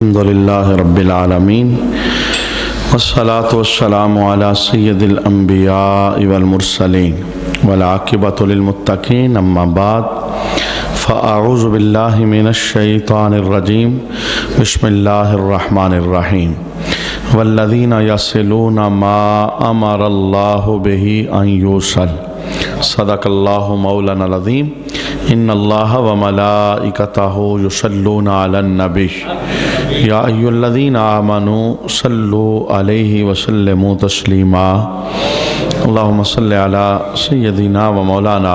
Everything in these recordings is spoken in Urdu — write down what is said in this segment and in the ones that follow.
الحمدللہ رب العالمین والصلاة والسلام علی سید الانبیاء والمرسلین والعاقبۃ للمتقین اما بعد فاعوذ باللہ من الشیطان الرجیم بسم اللہ الرحمن الرحیم والذین یصلون ما امر اللہ بہ ان یوصل صدق اللہ مولانا العظیم ان اللہ وملائکتہ یصلون علی النبی یا ایھا الذین آمنوا صلوا علیہ وسلموا تسلیما اللہم صل علی سیدنا و مولانا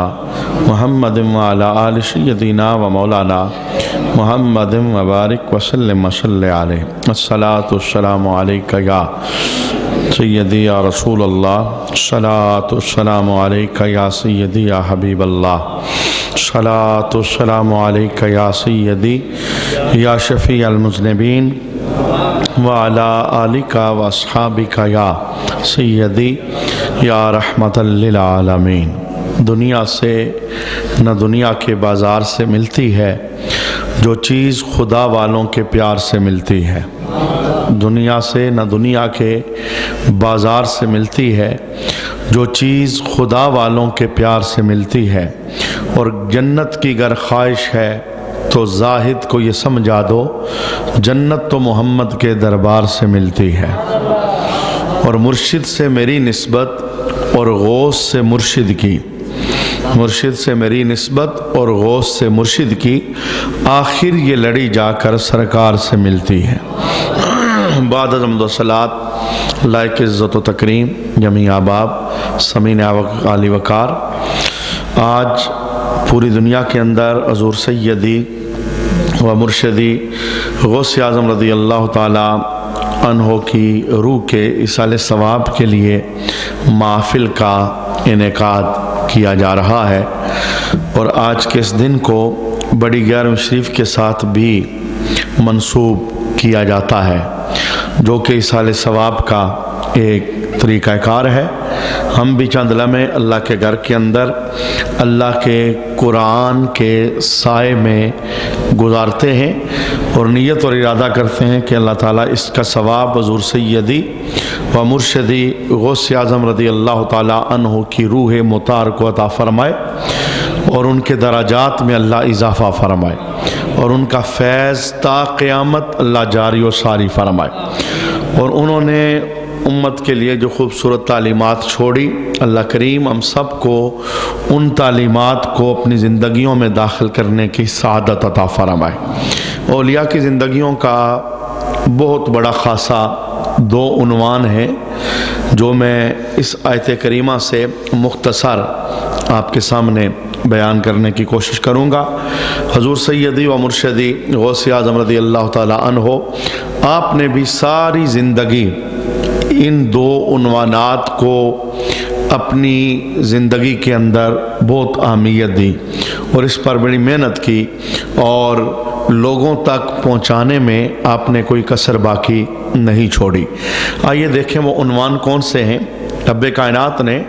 محمد وعلی آل سیدنا و مولانا محمد وبارک وسلم وصل علیہ الصلاۃ والسلام علیک یا سیدی یا رسول اللہ الصلاۃ والسلام علیک یا سیدی یا حبیب اللہ الصلاۃ والسلام علیک یا سیدی یا شفیع المذنبین وعلی آلک واصحابک یا سیدی یا رحمت للعالمین۔ دنیا سے نہ دنیا کے بازار سے ملتی ہے جو چیز خدا والوں کے پیار سے ملتی ہے۔ دنیا سے نہ دنیا کے بازار سے ملتی ہے جو چیز خدا والوں کے پیار سے ملتی ہے، اور جنت کی گر خواہش ہے تو زاہد کو یہ سمجھا دو جنت تو محمد کے دربار سے ملتی ہے۔ اور مرشد سے میری نسبت اور غوث سے مرشد کی، مرشد سے میری نسبت اور غوث سے مرشد کی، آخر یہ لڑی جا کر سرکار سے ملتی ہے۔ بعد از حمد و صلات لائق عزت و تکریم جمیع احباب سمین عالی وقار، آج پوری دنیا کے اندر حضور سیدی و مرشدی غوث اعظم رضی اللہ تعالی عنہ کی روح کے ایصال ثواب کے لیے محفل کا انعقاد کیا جا رہا ہے، اور آج کے اس دن کو بڑی گیارہویں شریف کے ساتھ بھی منسوب کیا جاتا ہے، جو کہ ایصال ثواب کا ایک طریقہ کار ہے۔ ہم بھی چند لمحے اللہ کے گھر کے اندر اللہ کے قرآن کے سائے میں گزارتے ہیں، اور نیت اور ارادہ کرتے ہیں کہ اللہ تعالیٰ اس کا ثواب حضور سیدی و مرشدی غوث اعظم رضی اللہ تعالیٰ عنہ کی روح مطہر کو عطا فرمائے، اور ان کے درجات میں اللہ اضافہ فرمائے، اور ان کا فیض تا قیامت اللہ جاری و ساری فرمائے۔ اور انہوں نے امت کے لیے جو خوبصورت تعلیمات چھوڑی، اللہ کریم ہم سب کو ان تعلیمات کو اپنی زندگیوں میں داخل کرنے کی سعادت عطا فرمائے۔ اولیاء کی زندگیوں کا بہت بڑا خاصہ دو عنوان ہیں جو میں اس آیت کریمہ سے مختصر آپ کے سامنے بیان کرنے کی کوشش کروں گا۔ حضور سیدی و مرشدی غوث اعظم رضی اللہ تعالی عنہ، آپ نے بھی ساری زندگی ان دو عنوانات کو اپنی زندگی کے اندر بہت اہمیت دی، اور اس پر بڑی محنت کی، اور لوگوں تک پہنچانے میں آپ نے کوئی کسر باقی نہیں چھوڑی۔ آئیے دیکھیں وہ عنوان کون سے ہیں۔ رب کائنات نے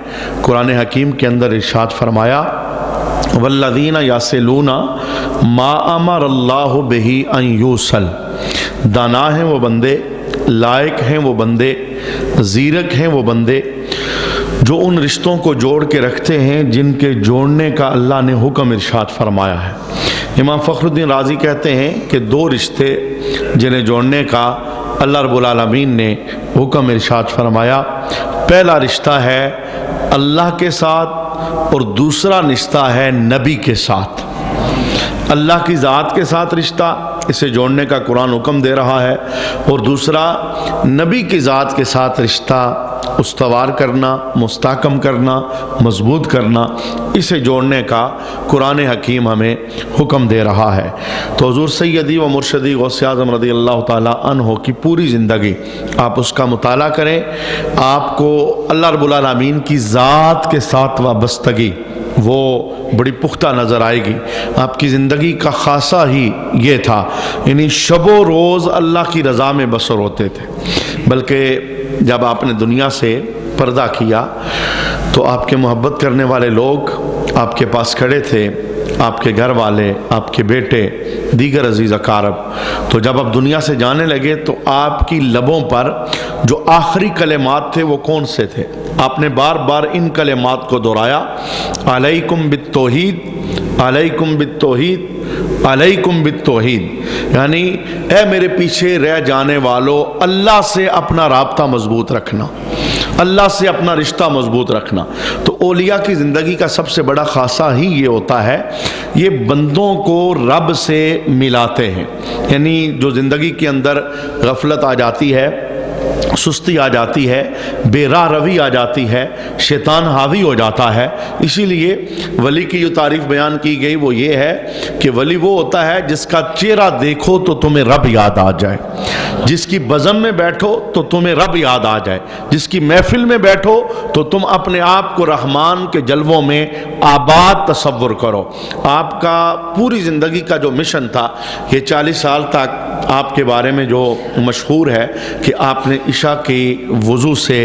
قرآن حکیم کے اندر ارشاد فرمایا، والذین یصلون ما امر اللہ بہ ان یوصل۔ دانا ہیں وہ بندے، لائق ہیں وہ بندے، زیرک ہیں وہ بندے جو ان رشتوں کو جوڑ کے رکھتے ہیں جن کے جوڑنے کا اللہ نے حکم ارشاد فرمایا ہے۔ امام فخر الدین رازی کہتے ہیں کہ دو رشتے جنہیں جوڑنے کا اللہ رب العالمین نے حکم ارشاد فرمایا، پہلا رشتہ ہے اللہ کے ساتھ، اور دوسرا رشتہ ہے نبی کے ساتھ۔ اللہ کی ذات کے ساتھ رشتہ، اسے جوڑنے کا قرآن حکم دے رہا ہے، اور دوسرا نبی کی ذات کے ساتھ رشتہ استوار کرنا، مستحکم کرنا، مضبوط کرنا، اسے جوڑنے کا قرآن حکیم ہمیں حکم دے رہا ہے۔ تو حضور سیدی و مرشدی غوث اعظم رضی اللہ تعالی عنہ کی پوری زندگی آپ اس کا مطالعہ کریں، آپ کو اللہ رب العالمین کی ذات کے ساتھ وابستگی وہ بڑی پختہ نظر آئے گی۔ آپ کی زندگی کا خاصہ ہی یہ تھا، یعنی شب و روز اللہ کی رضا میں بسر ہوتے تھے۔ بلکہ جب آپ نے دنیا سے پردہ کیا تو آپ کے محبت کرنے والے لوگ آپ کے پاس کھڑے تھے، آپ کے گھر والے، آپ کے بیٹے، دیگر عزیز اقارب، تو جب آپ دنیا سے جانے لگے تو آپ کی لبوں پر جو آخری کلمات تھے وہ کون سے تھے؟ آپ نے بار بار ان کلمات کو دہرایا، علیکم بالتوحید، علیکم بالتوحید، علیکم بالتوحید، یعنی اے میرے پیچھے رہ جانے والو، اللہ سے اپنا رابطہ مضبوط رکھنا، اللہ سے اپنا رشتہ مضبوط رکھنا۔ تو اولیاء کی زندگی کا سب سے بڑا خاصہ ہی یہ ہوتا ہے، یہ بندوں کو رب سے ملاتے ہیں۔ یعنی جو زندگی کے اندر غفلت آ جاتی ہے، سستی آ جاتی ہے، بے راہ روی آ جاتی ہے، شیطان حاوی ہو جاتا ہے، اسی لیے ولی کی جو تعریف بیان کی گئی وہ یہ ہے کہ ولی وہ ہوتا ہے جس کا چہرہ دیکھو تو تمہیں رب یاد آ جائے، جس کی بزم میں بیٹھو تو تمہیں رب یاد آ جائے، جس کی محفل میں بیٹھو تو تم اپنے آپ کو رحمان کے جلووں میں آباد تصور کرو۔ آپ کا پوری زندگی کا جو مشن تھا، یہ 40 سال تک آپ کے بارے میں جو مشہور ہے کہ آپ نے عشاء کی وضو سے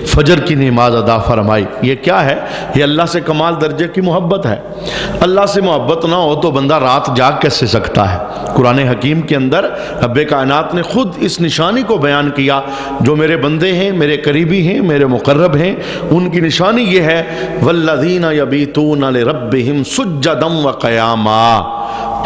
فجر کی نماز ادا فرمائی، یہ کیا ہے؟ یہ اللہ سے کمال درجے کی محبت ہے۔ اللہ سے محبت نہ ہو تو بندہ رات جاگ کیسے سکتا ہے؟ قرآن حکیم کے اندر رب کائنات نے خود اس نشانی کو بیان کیا، جو میرے بندے ہیں، میرے قریبی ہیں، میرے مقرب ہیں، ان کی نشانی یہ ہے والذین یبیتون لربہم سجدا وقیاما۔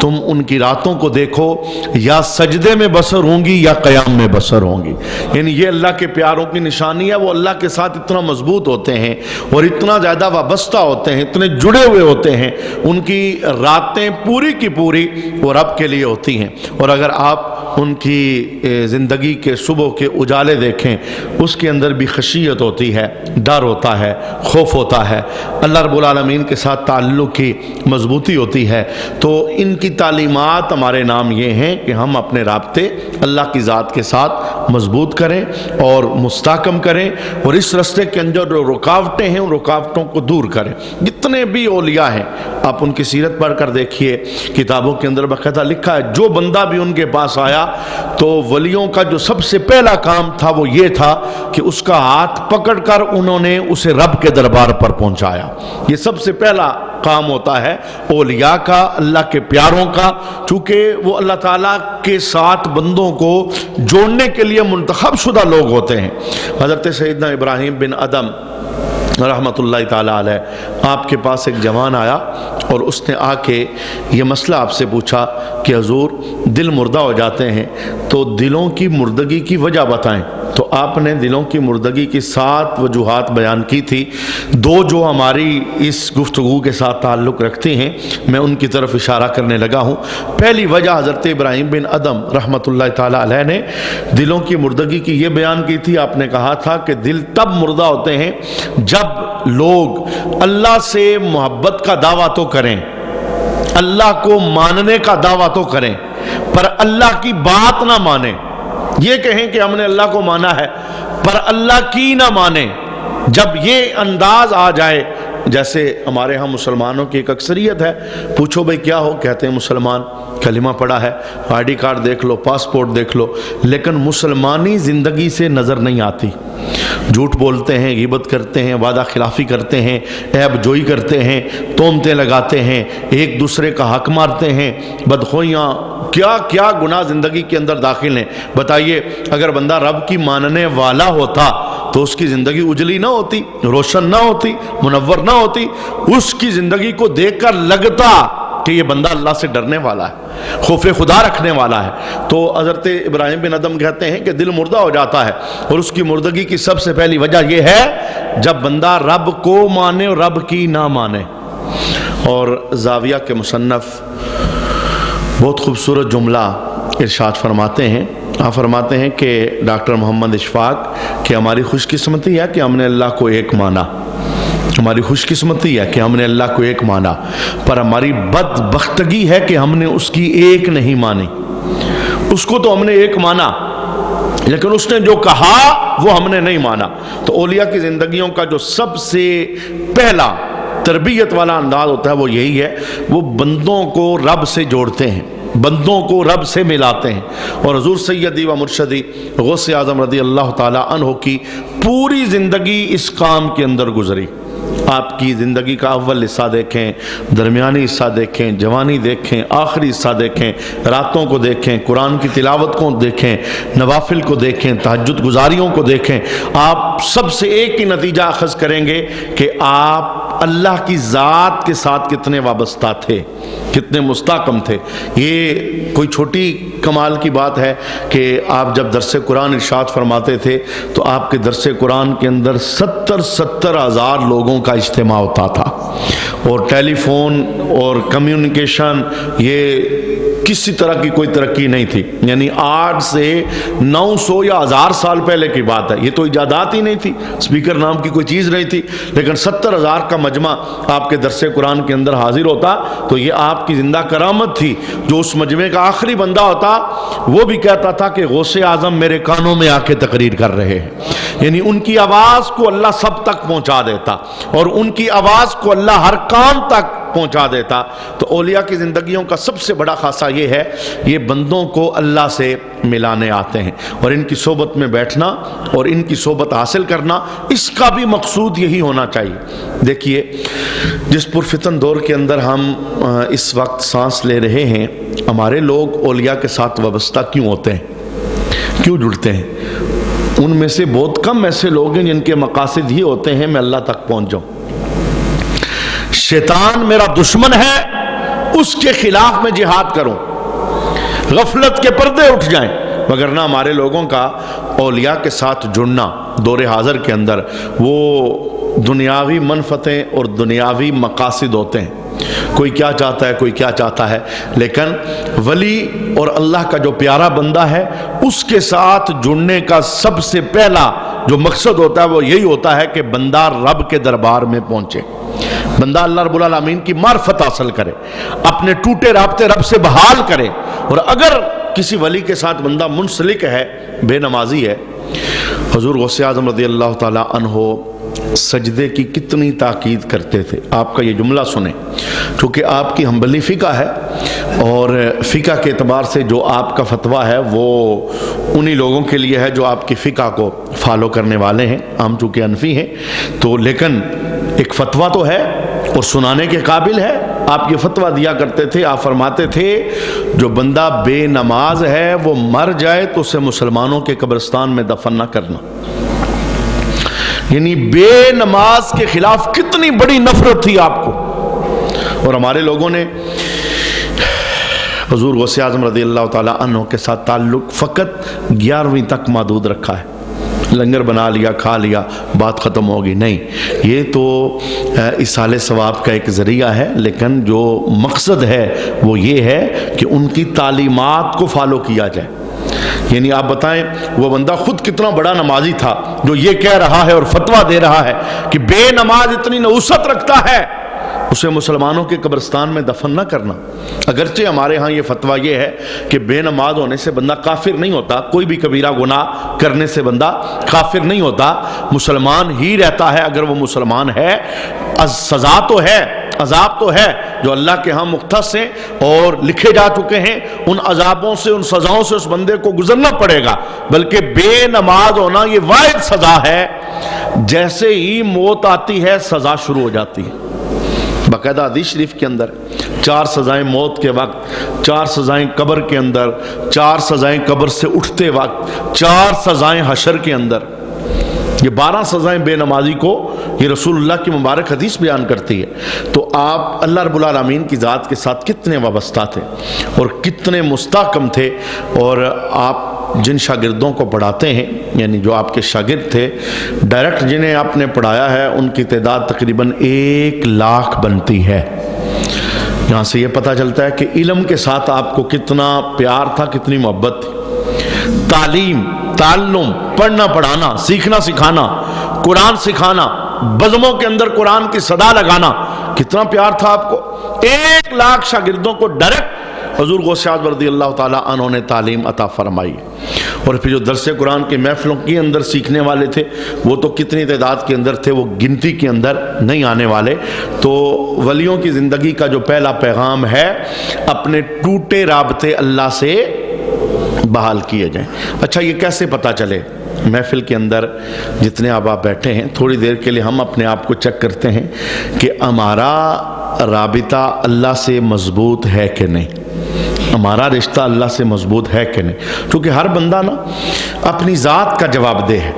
تم ان کی راتوں کو دیکھو، یا سجدے میں بسر ہوں گی یا قیام میں بسر ہوں گی۔ یعنی یہ اللہ کے پیاروں کی نشانی ہے، وہ اللہ کے ساتھ اتنا مضبوط ہوتے ہیں اور اتنا زیادہ وابستہ ہوتے ہیں، اتنے جڑے ہوئے ہوتے ہیں، ان کی راتیں پوری کی پوری وہ رب کے لیے ہوتی ہیں۔ اور اگر آپ ان کی زندگی کے صبح کے اجالے دیکھیں، اس کے اندر بھی خشیت ہوتی ہے، ڈر ہوتا ہے، خوف ہوتا ہے، اللہ رب العالمین کے ساتھ تعلق کی مضبوطی ہوتی ہے۔ تو ان کی تعلیمات ہمارے نام یہ ہیں کہ ہم اپنے رابطے اللہ کی ذات کے ساتھ مضبوط کریں اور مستحکم کریں، اور اس راستے کے اندر جو رکاوٹیں ہیں ان رکاوٹوں کو دور کریں۔ جتنے بھی اولیاء ہیں آپ ان کی سیرت پڑھ کر دیکھیے، کتابوں کے اندر باقاعدہ لکھا ہے، جو بندہ بھی ان کے پاس آیا تو ولیوں کا جو سب سے پہلا کام تھا وہ یہ تھا کہ اس کا ہاتھ پکڑ کر انہوں نے اسے رب کے دربار پر پہنچایا۔ یہ سب سے پہلا کام ہوتا ہے اولیاء کا، اللہ کے پیاروں کا، چونکہ وہ اللہ تعالیٰ کے ساتھ بندوں کو جوڑنے کے لیے منتخب شدہ لوگ ہوتے ہیں۔ حضرت سیدنا ابراہیم بن ادم رحمۃ اللہ تعالیٰ علیہ، آپ کے پاس ایک جوان آیا اور اس نے آ کے یہ مسئلہ آپ سے پوچھا کہ حضور دل مردہ ہو جاتے ہیں تو دلوں کی مردگی کی وجہ بتائیں۔ تو آپ نے دلوں کی مردگی کی 7 وجوہات بیان کی تھی، 2 جو ہماری اس گفتگو کے ساتھ تعلق رکھتی ہیں، میں ان کی طرف اشارہ کرنے لگا ہوں۔ پہلی وجہ حضرت ابراہیم بن ادم رحمۃ اللہ تعالیٰ علیہ نے دلوں کی مردگی کی یہ بیان کی تھی، آپ نے کہا تھا کہ دل تب مردہ ہوتے ہیں جب لوگ اللہ سے محبت کا دعویٰ تو کریں، اللہ کو ماننے کا دعویٰ تو کریں، پر اللہ کی بات نہ مانیں۔ یہ کہیں کہ ہم نے اللہ کو مانا ہے پر اللہ کی نہ مانے۔ جب یہ انداز آ جائے، جیسے ہمارے ہاں مسلمانوں کی ایک اکثریت ہے، پوچھو بھئی کیا ہو، کہتے ہیں مسلمان، کلمہ پڑھا ہے، آئی ڈی کارڈ دیکھ لو، پاسپورٹ دیکھ لو، لیکن مسلمانی زندگی سے نظر نہیں آتی۔ جھوٹ بولتے ہیں، غیبت کرتے ہیں، وعدہ خلافی کرتے ہیں، عیب جوئی کرتے ہیں، تہمتیں لگاتے ہیں، ایک دوسرے کا حق مارتے ہیں، بدخوئیاں، کیا کیا گناہ زندگی کے اندر داخل ہیں۔ بتائیے اگر بندہ رب کی ماننے والا ہوتا تو اس کی زندگی اجلی نہ ہوتی، روشن نہ ہوتی، منور نہ ہوتی، اس کی زندگی کو دیکھ کر لگتا کہ یہ بندہ اللہ سے ڈرنے والا ہے، خوف خدا رکھنے والا ہے۔ تو حضرت ابراہیم بن ادم کہتے ہیں کہ دل مردہ ہو جاتا ہے، اور اس کی مردگی کی سب سے پہلی وجہ یہ ہے جب بندہ رب کو مانے اور رب کی نہ مانے۔ اور زاویہ کے مصنف بہت خوبصورت جملہ ارشاد فرماتے ہیں، آپ فرماتے ہیں کہ ڈاکٹر محمد اشفاق کہ ہماری خوش قسمتی ہے کہ ہم نے اللہ کو ایک مانا، ہماری خوش قسمتی ہے کہ ہم نے اللہ کو ایک مانا، پر ہماری بدبختگی ہے کہ ہم نے اس کی ایک نہیں مانی۔ اس کو تو ہم نے ایک مانا، لیکن اس نے جو کہا وہ ہم نے نہیں مانا۔ تو اولیاء کی زندگیوں کا جو سب سے پہلا تربیت والا انداز ہوتا ہے وہ یہی ہے، وہ بندوں کو رب سے جوڑتے ہیں، بندوں کو رب سے ملاتے ہیں۔ اور حضور سیدی و مرشدی غوث اعظم رضی اللہ تعالی عنہ کی پوری زندگی اس کام کے اندر گزری۔ آپ کی زندگی کا اول حصہ دیکھیں، درمیانی حصہ دیکھیں، جوانی دیکھیں، آخری حصہ دیکھیں، راتوں کو دیکھیں، قرآن کی تلاوت کو دیکھیں، نوافل کو دیکھیں، تہجد گزاریوں کو دیکھیں، آپ سب سے ایک ہی نتیجہ اخذ کریں گے کہ آپ اللہ کی ذات کے ساتھ کتنے وابستہ تھے، کتنے مستحکم تھے۔ یہ کوئی چھوٹی کمال کی بات ہے کہ آپ جب درس قرآن ارشاد فرماتے تھے تو آپ کے درس قرآن کے اندر 70 ہزار لوگوں کا اجتماع ہوتا تھا، اور ٹیلی فون اور کمیونیکیشن یہ کسی طرح کی کوئی ترقی نہیں تھی، یعنی آج سے 900 یا 1000 سال پہلے کی بات ہے، یہ تو ایجادات ہی نہیں تھی، اسپیکر نام کی کوئی چیز نہیں تھی، لیکن 70,000 کا مجمع آپ کے درس قرآن کے اندر حاضر ہوتا تو یہ آپ کی زندہ کرامت تھی۔ جو اس مجمع کا آخری بندہ ہوتا وہ بھی کہتا تھا کہ غوث اعظم میرے کانوں میں آ کے تقریر کر رہے ہیں، یعنی ان کی آواز کو اللہ سب تک پہنچا دیتا، اور ان کی آواز کو اللہ ہر کان تک پہنچا دیتا۔ تو اولیاء کی زندگیوں کا سب سے بڑا خاصہ یہ ہے، یہ بندوں کو اللہ سے ملانے آتے ہیں، اور ان کی صحبت میں بیٹھنا اور ان کی صحبت حاصل کرنا، اس کا بھی مقصود یہی ہونا چاہیے۔ دیکھیے جس پرفتن دور کے اندر ہم اس وقت سانس لے رہے ہیں، ہمارے لوگ اولیاء کے ساتھ وابستہ کیوں ہوتے ہیں، کیوں جڑتے ہیں؟ ان میں سے بہت کم ایسے لوگ ہیں جن کے مقاصد ہی ہوتے ہیں میں اللہ تک پہنچ جاؤں، شیطان میرا دشمن ہے، اس کے خلاف میں جہاد کروں، غفلت کے پردے اٹھ جائیں۔ وگرنہ ہمارے لوگوں کا اولیاء کے ساتھ جڑنا دور حاضر کے اندر وہ دنیاوی منفعتیں اور دنیاوی مقاصد ہوتے ہیں، کوئی کیا چاہتا ہے، کوئی کیا چاہتا ہے، لیکن ولی اور اللہ کا جو پیارا بندہ ہے اس کے ساتھ جڑنے کا سب سے پہلا جو مقصد ہوتا ہے وہ یہی ہوتا ہے کہ بندہ رب کے دربار میں پہنچے، بندہ اللہ رب العالمین کی معرفت حاصل کرے، اپنے ٹوٹے رابطے رب سے بحال کرے۔ اور اگر کسی ولی کے ساتھ بندہ منسلک ہے، بے نمازی ہے، حضور غوث اعظم رضی اللہ تعالی عنہ سجدے کی کتنی تاکید کرتے تھے۔ آپ کا یہ جملہ سنیں، چونکہ آپ کی حنبلی فقہ ہے، اور فقہ کے اعتبار سے جو آپ کا فتویٰ ہے وہ انہی لوگوں کے لیے ہے جو آپ کی فقہ کو فالو کرنے والے ہیں، ہم چونکہ حنفی ہیں تو لیکن ایک فتویٰ تو ہے اور سنانے کے قابل ہے۔ آپ یہ فتویٰ دیا کرتے تھے، آپ فرماتے تھے جو بندہ بے نماز ہے وہ مر جائے تو اسے مسلمانوں کے قبرستان میں دفن نہ کرنا، یعنی بے نماز کے خلاف کتنی بڑی نفرت تھی آپ کو۔ اور ہمارے لوگوں نے حضور غوث اعظم رضی اللہ تعالی عنہ کے ساتھ تعلق فقط 11ویں تک محدود رکھا ہے، لنگر بنا لیا، کھا لیا، بات ختم ہوگی، نہیں، یہ تو ایصال ثواب کا ایک ذریعہ ہے، لیکن جو مقصد ہے وہ یہ ہے کہ ان کی تعلیمات کو فالو کیا جائے۔ یعنی آپ بتائیں وہ بندہ خود کتنا بڑا نمازی تھا جو یہ کہہ رہا ہے اور فتویٰ دے رہا ہے کہ بے نماز اتنی نحوست رکھتا ہے اسے مسلمانوں کے قبرستان میں دفن نہ کرنا۔ اگرچہ ہمارے ہاں یہ فتویٰ یہ ہے کہ بے نماز ہونے سے بندہ کافر نہیں ہوتا، کوئی بھی کبیرہ گناہ کرنے سے بندہ کافر نہیں ہوتا، مسلمان ہی رہتا ہے۔ اگر وہ مسلمان ہے سزا تو ہے، عذاب تو ہے جو اللہ کے ہاں مختص ہیں اور لکھے جا چکے ہیں، ان عذابوں سے، ان سزاؤں سے اس بندے کو گزرنا پڑے گا، بلکہ بے نماز ہونا یہ واحد سزا ہے، جیسے ہی موت آتی ہے سزا شروع ہو جاتی ہے۔ باقاعدہ حدیث شریف کے اندر 4 سزائیں موت کے وقت، 4 سزائیں قبر کے اندر، 4 سزائیں قبر سے اٹھتے وقت، 4 سزائیں حشر کے اندر، یہ 12 سزائیں بے نمازی کو یہ رسول اللہ کی مبارک حدیث بیان کرتی ہے۔ تو آپ اللہ رب العالمین کی ذات کے ساتھ کتنے وابستہ تھے اور کتنے مستحکم تھے، اور آپ جن شاگردوں کو پڑھاتے ہیں، یعنی جو آپ کے شاگرد تھے ڈائریکٹ جنہیں آپ نے پڑھایا ہے، ان کی تعداد تقریباً 1 لاکھ بنتی ہے۔ یہاں سے یہ پتہ چلتا ہے کہ علم کے ساتھ آپ کو کتنا پیار تھا، کتنی محبت تھی۔ تعلم، پڑھنا پڑھانا، سیکھنا سکھانا، قرآن سکھانا، بزموں کے اندر قرآن کی صدا لگانا، کتنا پیار تھا آپ کو۔ 1 لاکھ شاگردوں کو ڈائریکٹ حضور غوث اعظم رضی اللہ تعالیٰ عنہ نے تعلیم عطا فرمائی، اور پھر جو درس قرآن کے محفلوں کے اندر سیکھنے والے تھے وہ تو کتنی تعداد کے اندر تھے، وہ گنتی کے اندر نہیں آنے والے۔ تو ولیوں کی زندگی کا جو پہلا پیغام ہے، اپنے ٹوٹے رابطے اللہ سے بحال کیے جائیں۔ اچھا یہ کیسے پتہ چلے؟ محفل کے اندر جتنے آپ بیٹھے ہیں، تھوڑی دیر کے لیے ہم اپنے آپ کو چیک کرتے ہیں کہ ہمارا رابطہ اللہ سے مضبوط ہے کہ نہیں، ہمارا رشتہ اللہ سے مضبوط ہے کہ نہیں. کیونکہ ہر بندہ نا اپنی ذات کا جواب دہ ہے.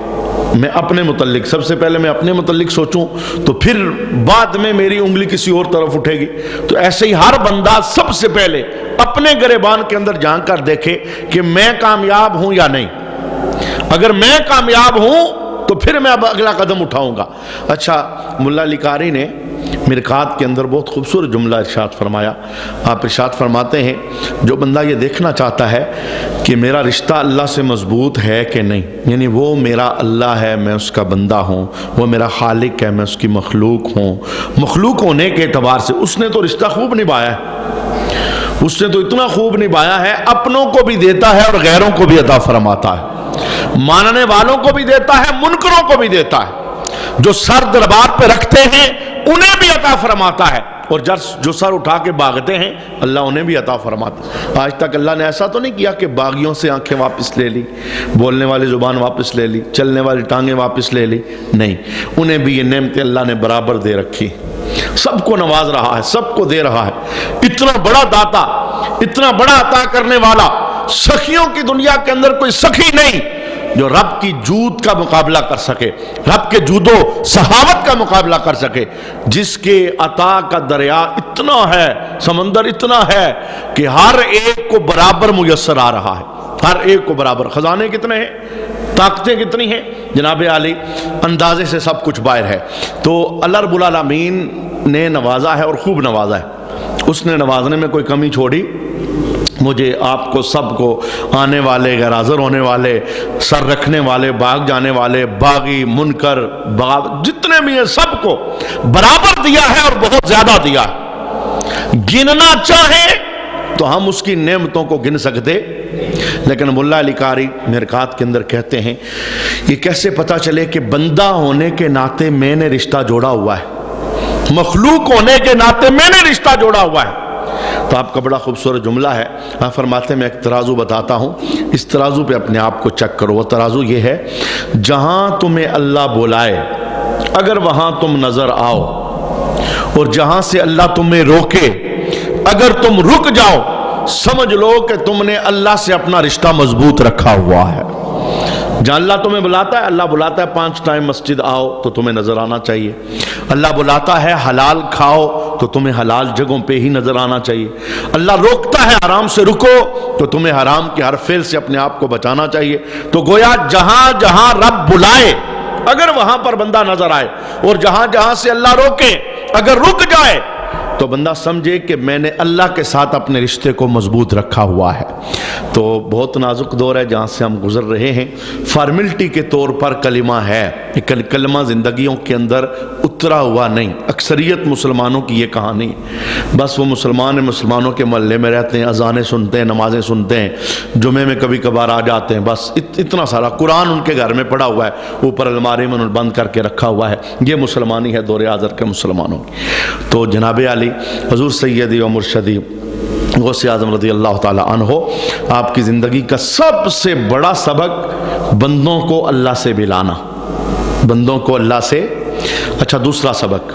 میں اپنے متعلق، سب سے پہلے میں اپنے متعلق سوچوں تو پھر بعد میں میری انگلی کسی اور طرف اٹھے گی. تو ایسے ہی ہر بندہ سب سے پہلے اپنے گریبان کے اندر جھانک کر دیکھے کہ میں کامیاب ہوں یا نہیں. اگر میں کامیاب ہوں تو پھر میں اب اگلا قدم اٹھاؤں گا. اچھا، ملا علی قاری نے مرقات کے اندر بہت خوبصورت جملہ ارشاد فرمایا. آپ ارشاد فرماتے ہیں جو بندہ یہ دیکھنا چاہتا ہے کہ میرا رشتہ اللہ سے مضبوط ہے کہ نہیں، یعنی وہ میرا اللہ ہے، میں اس کا بندہ ہوں، وہ میرا خالق ہے، میں اس کی مخلوق ہوں، مخلوق ہونے کے اعتبار سے اس نے تو رشتہ خوب نبھایا ہے، اس نے تو اتنا خوب نبھایا ہے، اپنوں کو بھی دیتا ہے اور غیروں کو بھی عطا فرماتا ہے، ماننے والوں کو بھی دیتا ہے، منکروں کو بھی دیتا ہے. جو سر دربار پہ رکھتے ہیں انہیں بھی عطا فرماتا ہے، اور جو سر اٹھا کے بھاگتے ہیں اللہ انہیں بھی عطا فرماتا ہے. آج تک اللہ نے ایسا تو نہیں کیا کہ باغیوں سے آنکھیں واپس لے لی، بولنے والی زبان واپس لے لی، چلنے والی ٹانگیں واپس لے لی. نہیں، انہیں بھی یہ نعمتیں اللہ نے برابر دے رکھی. سب کو نواز رہا ہے، سب کو دے رہا ہے. اتنا بڑا داتا، اتنا بڑا عطا کرنے والا، سخیوں کی دنیا کے اندر کوئی سخی نہیں جو رب کی جود کا مقابلہ کر سکے، رب کے جود و سخاوت کا مقابلہ کر سکے، جس کے عطا کا دریا اتنا ہے، سمندر اتنا ہے کہ ہر ایک کو برابر میسر آ رہا ہے، ہر ایک کو برابر. خزانے کتنے ہیں، طاقتیں کتنی ہیں، جناب عالی اندازے سے سب کچھ باہر ہے. تو اللہ رب العالمین نے نوازا ہے اور خوب نوازا ہے. اس نے نوازنے میں کوئی کمی چھوڑی مجھے، آپ کو، سب کو، آنے والے، غیر حاضر ہونے والے، سر رکھنے والے، بھاگ جانے والے، باغی، منکر، جتنے بھی ہیں سب کو برابر دیا ہے اور بہت زیادہ دیا ہے. گننا چاہیں تو ہم اس کی نعمتوں کو گن سکتے، لیکن ملا علی قاری مرقات کے اندر کہتے ہیں یہ کیسے پتا چلے کہ بندہ ہونے کے ناطے میں نے رشتہ جوڑا ہوا ہے، مخلوق ہونے کے ناطے میں نے رشتہ جوڑا ہوا ہے. تو آپ کا بڑا خوبصورت جملہ ہے. آپ فرماتے ہیں میں ایک ترازو بتاتا ہوں، اس ترازو پہ اپنے آپ کو چیک کرو. وہ ترازو یہ ہے، جہاں تمہیں اللہ بلائے اگر وہاں تم نظر آؤ، اور جہاں سے اللہ تمہیں روکے اگر تم رک جاؤ، سمجھ لو کہ تم نے اللہ سے اپنا رشتہ مضبوط رکھا ہوا ہے. جہاں اللہ تمہیں بلاتا ہے، اللہ بلاتا ہے 5 ٹائم مسجد آؤ تو تمہیں نظر آنا چاہیے. اللہ بلاتا ہے حلال کھاؤ تو تمہیں حلال جگہوں پہ ہی نظر آنا چاہیے. اللہ روکتا ہے حرام سے رکو تو تمہیں حرام کے ہر فعل سے اپنے آپ کو بچانا چاہیے. تو گویا جہاں جہاں رب بلائے اگر وہاں پر بندہ نظر آئے، اور جہاں جہاں سے اللہ روکے اگر رک جائے، تو بندہ سمجھے کہ میں نے اللہ کے ساتھ اپنے رشتے کو مضبوط رکھا ہوا ہے. تو بہت نازک دور ہے جہاں سے ہم گزر رہے ہیں. فارمیلٹی کے طور پر کلمہ ہے، کلمہ زندگیوں کے اندر اترا ہوا نہیں. اکثریت مسلمانوں کی یہ کہانی ہے، بس وہ مسلمانوں کے محلے میں رہتے ہیں، اذانیں سنتے ہیں، نمازیں سنتے ہیں، جمعے میں کبھی کبھار آ جاتے ہیں، بس اتنا سارا قرآن ان کے گھر میں پڑا ہوا ہے، اوپر الماری میں بند کر کے رکھا ہوا ہے. یہ مسلمانی ہے دور حاضر کے مسلمانوں کی. تو جناب علی حضور سیدی و مرشدی غوث اعظم رضی اللہ تعالی عنہ، آپ کی زندگی کا سب سے بڑا سبق بندوں کو اللہ سے ملانا، بندوں کو اللہ سے. اچھا، دوسرا سبق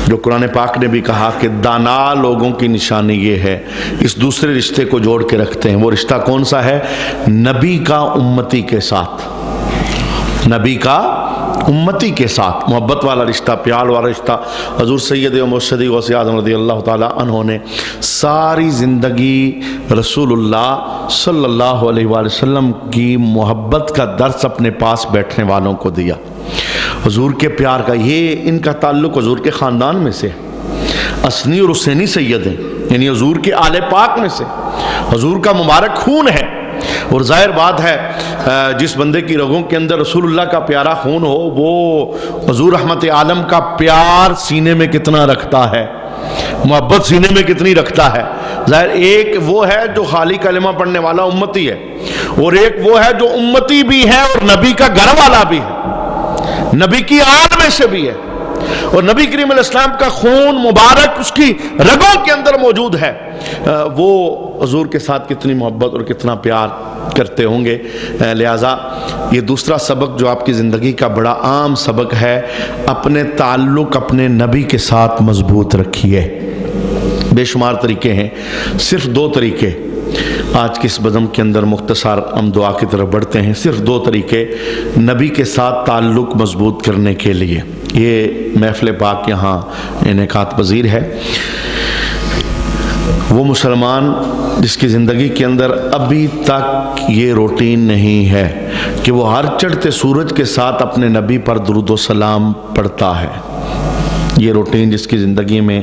جو قرآن پاک نے بھی کہا کہ دانا لوگوں کی نشانی یہ ہے، اس دوسرے رشتے کو جوڑ کے رکھتے ہیں. وہ رشتہ کون سا ہے؟ نبی کا امتی کے ساتھ، نبی کا امتی کے ساتھ محبت والا رشتہ، پیار والا رشتہ. حضور سید و مرشد غوث اعظم رضی اللہ تعالی عنہ نے ساری زندگی رسول اللہ صلی اللہ علیہ وآلہ وسلم کی محبت کا درس اپنے پاس بیٹھنے والوں کو دیا. حضور کے پیار کا، یہ ان کا تعلق حضور کے خاندان میں سے، اسنی اور حسینی سید ہیں، یعنی حضور کے آل پاک میں سے، حضور کا مبارک خون ہے. اور ظاہر بات ہے جس بندے کی رگوں کے اندر رسول اللہ کا پیارا خون ہو، وہ حضور رحمت عالم کا پیار سینے میں کتنا رکھتا ہے، محبت سینے میں کتنی رکھتا ہے. ظاہر ایک وہ ہے جو خالی کلمہ پڑھنے والا امتی ہے، اور ایک وہ ہے جو امتی بھی ہے اور نبی کا گھر والا بھی ہے، نبی کی آل میں سے بھی ہے. اور نبی کریم علیہ السلام کا خون مبارک اس کی رگوں کے اندر موجود ہے، وہ حضور کے ساتھ کتنی محبت اور کتنا پیار کرتے ہوں گے۔ لہٰذا یہ دوسرا سبق جو آپ کی زندگی کا بڑا عام سبق ہے، اپنے تعلق اپنے نبی کے ساتھ مضبوط رکھیے۔ بے شمار طریقے ہیں، صرف 2 طریقے آج کی اس بزم کے اندر مختصر ہم دعا کی طرف بڑھتے ہیں۔ صرف 2 طریقے نبی کے ساتھ تعلق مضبوط کرنے کے لیے، یہ محفل پاک یہاں انعقاد پذیر ہے۔ وہ مسلمان جس کی زندگی کے اندر ابھی تک یہ روٹین نہیں ہے کہ وہ ہر چڑھتے سورج کے ساتھ اپنے نبی پر درود و سلام پڑھتا ہے، یہ روٹین جس کی زندگی میں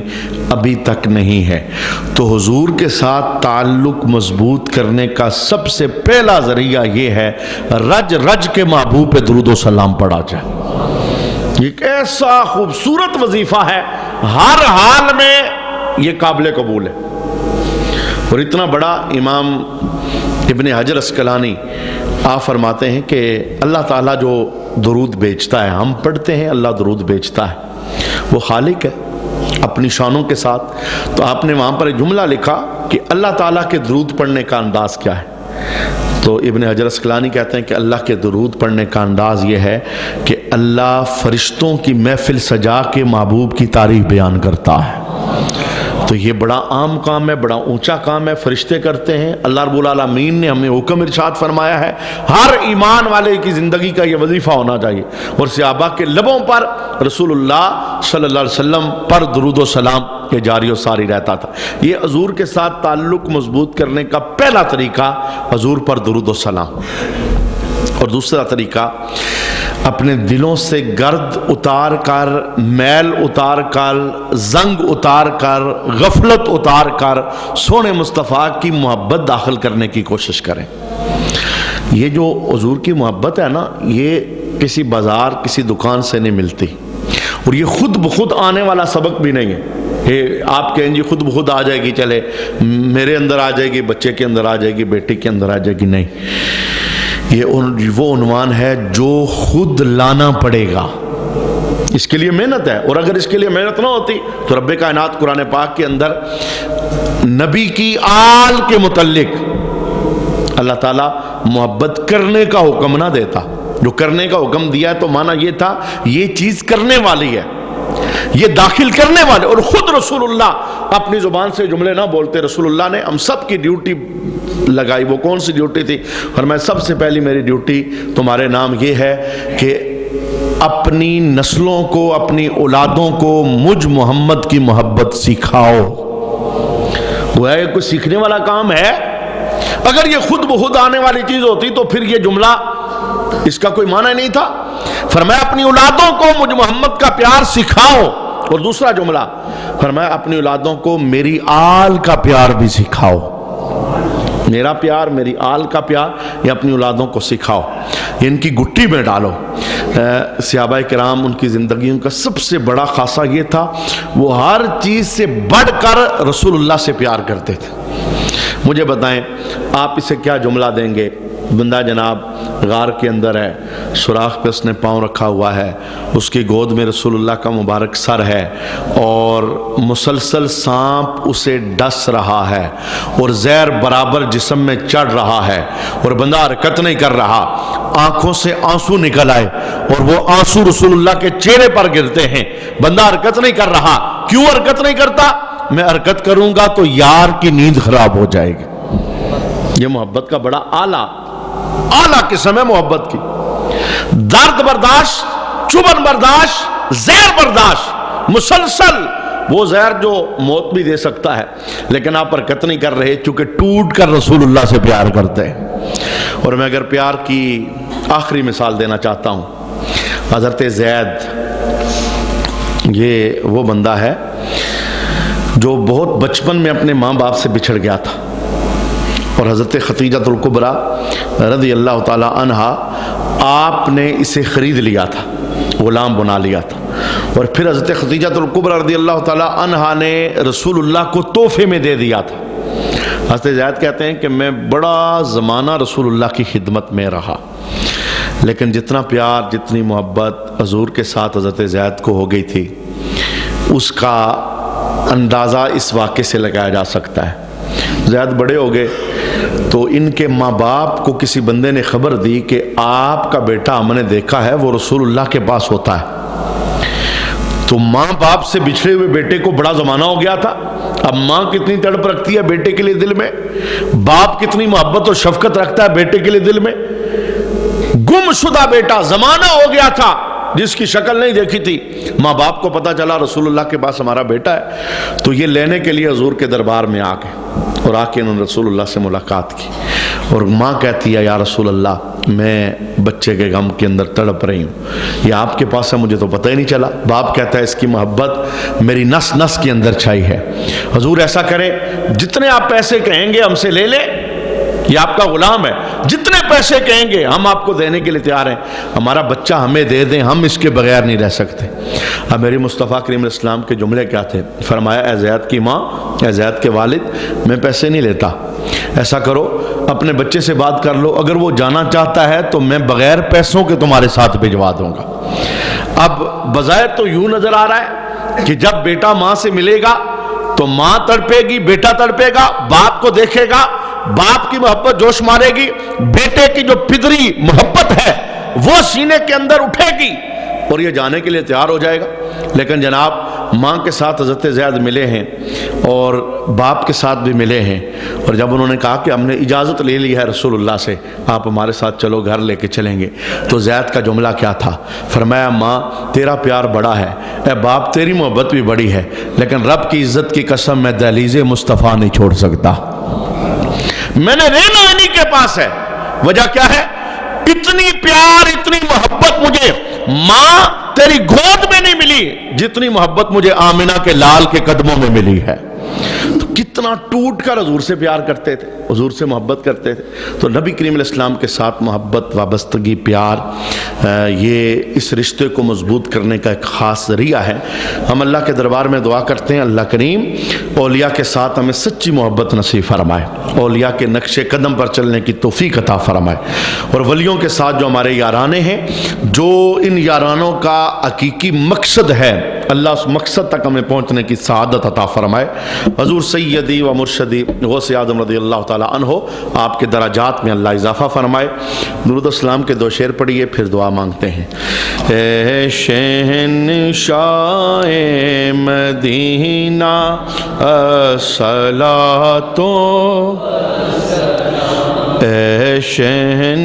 ابھی تک نہیں ہے، تو حضور کے ساتھ تعلق مضبوط کرنے کا سب سے پہلا ذریعہ یہ ہے رج رج کے محبوب پہ درود و سلام پڑھا جائے۔ یہ ایک ایسا خوبصورت وظیفہ ہے، ہر حال میں یہ قابل قبول ہے۔ اور اتنا بڑا امام ابن حجر اسقلانی آپ فرماتے ہیں کہ اللہ تعالیٰ جو درود بھیجتا ہے، ہم پڑھتے ہیں، اللہ درود بھیجتا ہے، وہ خالق ہے اپنی شانوں کے ساتھ۔ تو آپ نے وہاں پر ایک جملہ لکھا کہ اللہ تعالیٰ کے درود پڑھنے کا انداز کیا ہے؟ تو ابن حجر اسقلانی کہتے ہیں کہ اللہ کے درود پڑھنے کا انداز یہ ہے کہ اللہ فرشتوں کی محفل سجا کے محبوب کی تعریف بیان کرتا ہے۔ تو یہ بڑا عام کام ہے، بڑا اونچا کام ہے، فرشتے کرتے ہیں، اللہ رب العالمین نے ہمیں حکم ارشاد فرمایا ہے، ہر ایمان والے کی زندگی کا یہ وظیفہ ہونا چاہیے۔ اور صحابہ کے لبوں پر رسول اللہ صلی اللہ علیہ وسلم پر درود و سلام یہ جاری و ساری رہتا تھا۔ یہ حضور کے ساتھ تعلق مضبوط کرنے کا پہلا طریقہ حضور پر درود و سلام۔ اور دوسرا طریقہ اپنے دلوں سے گرد اتار کر، میل اتار کر، زنگ اتار کر، غفلت اتار کر سونے مصطفیٰ کی محبت داخل کرنے کی کوشش کریں۔ یہ جو حضور کی محبت ہے نا، یہ کسی بازار کسی دکان سے نہیں ملتی، اور یہ خود بخود آنے والا سبق بھی نہیں ہے۔ یہ آپ کہیں جی خود بخود آ جائے گی، چلے میرے اندر آ جائے گی، بچے کے اندر آ جائے گی، بیٹے کے اندر آ جائے گی، نہیں، یہ وہ عنوان ہے جو خود لانا پڑے گا۔ اس کے لیے محنت ہے، اور اگر اس کے لیے محنت نہ ہوتی تو رب کائنات قرآن پاک کے اندر نبی کی آل کے متعلق اللہ تعالیٰ محبت کرنے کا حکم نہ دیتا۔ جو کرنے کا حکم دیا تو معنی یہ تھا یہ چیز کرنے والی ہے، یہ داخل کرنے والے، اور خود رسول اللہ اپنی زبان سے جملے نہ بولتے۔ رسول اللہ نے ہم سب کی ڈیوٹی لگائی۔ وہ کون سی ڈیوٹی تھی؟ فرمایا سب سے پہلی میری ڈیوٹی تمہارے نام یہ ہے کہ اپنی نسلوں کو، اپنی اولادوں کو مجھ محمد کی محبت سکھاؤ۔ گویا یہ کوئی سیکھنے والا کام ہے؟ اگر یہ خود بخود آنے والی چیز ہوتی تو پھر یہ جملہ اس کا کوئی معنی نہیں تھا۔ فرمایا اپنی اولادوں کو مجھ محمد کا پیار سکھاؤ، اور دوسرا جملہ فرمایا اپنی اولادوں کو میری آل کا پیار بھی سکھاؤ۔ میرا پیار، میری آل کا پیار، یہ اپنی اولادوں کو سکھاؤ، یہ ان کی گٹی میں ڈالو۔ صحابہ کرام ان کی زندگیوں کا سب سے بڑا خاصہ یہ تھا، وہ ہر چیز سے بڑھ کر رسول اللہ سے پیار کرتے تھے۔ مجھے بتائیں آپ اسے کیا جملہ دیں گے؟ بندہ جناب غار کے اندر ہے، سوراخ پہ اس نے پاؤں رکھا ہوا ہے، اس کی گود میں رسول اللہ کا مبارک سر ہے، اور مسلسل سانپ اسے ڈس رہا ہے، اور زہر برابر جسم میں چڑھ رہا ہے، اور بندہ حرکت نہیں کر رہا، آنکھوں سے آنسو نکل آئے اور وہ آنسو رسول اللہ کے چہرے پر گرتے ہیں، بندہ حرکت نہیں کر رہا۔ کیوں حرکت نہیں کرتا؟ میں حرکت کروں گا تو یار کی نیند خراب ہو جائے گی۔ یہ محبت کا بڑا اعلیٰ قسم ہے محبت کی۔ درد برداشت، چبھن برداشت، زہر برداشت، مسلسل وہ زہر جو موت بھی دے سکتا ہے، لیکن آپ حرکت نہیں کر رہے چونکہ ٹوٹ کر رسول اللہ سے پیار کرتے ہیں۔ اور میں اگر پیار کی آخری مثال دینا چاہتا ہوں، حضرت زید یہ وہ بندہ ہے جو بہت بچپن میں اپنے ماں باپ سے بچھڑ گیا تھا، اور حضرت خدیجہ الکبریٰ رضی اللہ تعالی عنہا آپ نے اسے خرید لیا تھا، غلام بنا لیا تھا، اور پھر حضرت خدیجہ الکبریٰ رضی اللہ تعالی عنہا نے رسول اللہ کو تحفے میں دے دیا تھا۔ حضرت زید کہتے ہیں کہ میں بڑا زمانہ رسول اللہ کی خدمت میں رہا، لیکن جتنا پیار، جتنی محبت حضور کے ساتھ حضرت زید کو ہو گئی تھی، اس کا اندازہ اس واقعے سے لگایا جا سکتا ہے۔ زید بڑے ہو گئے تو ان کے ماں باپ کو کسی بندے نے خبر دی کہ آپ کا بیٹا ہم نے دیکھا ہے وہ رسول اللہ کے پاس ہوتا ہے۔ تو ماں باپ سے بچھڑے ہوئے بیٹے کو بڑا زمانہ ہو گیا تھا۔ اب ماں کتنی تڑپ رکھتی ہے بیٹے کے لیے دل میں، باپ کتنی محبت اور شفقت رکھتا ہے بیٹے کے لیے دل میں۔ گم شدہ بیٹا زمانہ ہو گیا تھا جس کی شکل نہیں دیکھی تھی، ماں باپ کو پتا چلا رسول اللہ کے پاس ہمارا بیٹا ہے، تو یہ لینے کے لیے حضور کے دربار میں آ گئے اور آ کے انہوں نے رسول اللہ سے ملاقات کی۔ اور ماں کہتی ہے یا رسول اللہ میں بچے کے غم کے اندر تڑپ رہی ہوں، یہ آپ کے پاس ہے مجھے تو پتہ ہی نہیں چلا۔ باپ کہتا ہے اس کی محبت میری نس نس کے اندر چھائی ہے۔ حضور ایسا کریں جتنے آپ پیسے کہیں گے ہم سے لے لیں، یہ آپ کا غلام ہے، جتنے پیسے کہیں گے ہم آپ کو دینے کے لیے تیار ہیں، ہمارا بچہ ہمیں دے دیں، ہم اس کے بغیر نہیں رہ سکتے۔ اب میری مصطفیٰ کریم علیہ السلام کے جملے کیا تھے؟ فرمایا اے زید کی ماں، اے زید کے والد، میں پیسے نہیں لیتا، ایسا کرو اپنے بچے سے بات کر لو، اگر وہ جانا چاہتا ہے تو میں بغیر پیسوں کے تمہارے ساتھ بھجوا دوں گا۔ اب بظاہر تو یوں نظر آ رہا ہے کہ جب بیٹا ماں سے ملے گا تو ماں تڑپے گی، بیٹا تڑپے گا، باپ کو دیکھے گا، باپ کی محبت جوش مارے گی، بیٹے کی جو پدری محبت ہے وہ سینے کے اندر اٹھے گی اور یہ جانے کے لیے تیار ہو جائے گا۔ لیکن جناب ماں کے ساتھ حضرت زید ملے ہیں اور باپ کے ساتھ بھی ملے ہیں، اور جب انہوں نے کہا کہ ہم نے اجازت لے لی ہے رسول اللہ سے، آپ ہمارے ساتھ چلو، گھر لے کے چلیں گے، تو زید کا جملہ کیا تھا؟ فرمایا ماں تیرا پیار بڑا ہے، اے باپ تیری محبت بھی بڑی ہے، لیکن رب کی عزت کی قسم میں دہلیز مصطفیٰ نہیں چھوڑ سکتا، میں نے رہنا انہی کے پاس ہے۔ وجہ کیا ہے؟ اتنی پیار اتنی محبت مجھے ماں تیری گود میں نہیں ملی جتنی محبت مجھے آمنہ کے لال کے قدموں میں ملی ہے۔ تو کتنا ٹوٹ کر حضور سے پیار کرتے تھے، حضور سے محبت کرتے تھے۔ تو نبی کریم علیہ السلام کے ساتھ محبت، وابستگی، پیار، یہ اس رشتے کو مضبوط کرنے کا ایک خاص ذریعہ ہے۔ ہم اللہ کے دربار میں دعا کرتے ہیں اللہ کریم اولیاء کے ساتھ ہمیں سچی محبت نصیب فرمائے، اولیاء کے نقش قدم پر چلنے کی توفیق عطا فرمائے، اور ولیوں کے ساتھ جو ہمارے یارانے ہیں، جو ان یارانوں کا حقیقی مقصد ہے، اللہ اس مقصد تک ہمیں پہنچنے کی سعادت عطا فرمائے۔ حضور سیدی و مرشدی غوث اعظم رضی اللہ تعالی عنہ، آپ کے درجات میں اللہ اضافہ فرمائے۔ درود السلام کے 2 شعر پڑھیے پھر دعا مانگتے ہیں۔ اے شہنشاہ مدینہ الصلاۃ، اے شہن